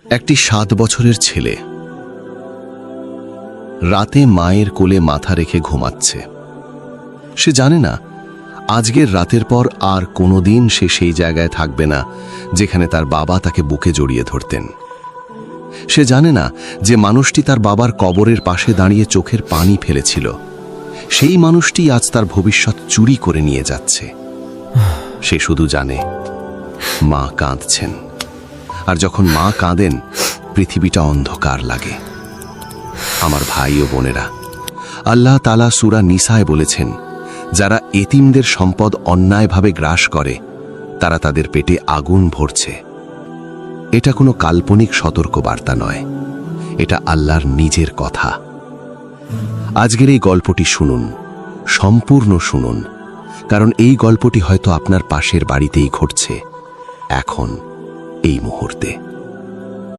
একটি 7 বছরের ছেলে রাতে মায়ের কোলে মাথা রেখে ঘুমাচ্ছে। সে জানে না আজকের রাতের পর আর কোনোদিন সে সেই জায়গায় থাকবে না যেখানে তার বাবা তাকে বুকে জড়িয়ে ধরতেন। সে জানে না যে মানুষটি তার বাবার কবরের পাশে দাঁড়িয়ে চোখের পানি ফেলেছিল, সেই মানুষটি আজ তার ভবিষ্যৎ চুরি করে নিয়ে যাচ্ছে। সে শুধু জানে মা কাঁদছেন, আর যখন মা কাঁদেন পৃথিবীটা অন্ধকার লাগে। আমার ভাই ও বোনেরা, আল্লাহ তাআলা সূরা নিসায় বলেছেন, যারা এতিমদের সম্পদ অন্যায়ভাবে গ্রাস করে তারা তাদের পেটে আগুন ভরছে। এটা কোনো কাল্পনিক সতর্কবার্তা নয়, এটা আল্লাহর নিজের কথা। আজকের এই গল্পটি শুনুন, সম্পূর্ণ শুনুন, কারণ এই গল্পটি হয়তো আপনার পাশের বাড়িতেই ঘটছে, এখন, এই মুহূর্তে।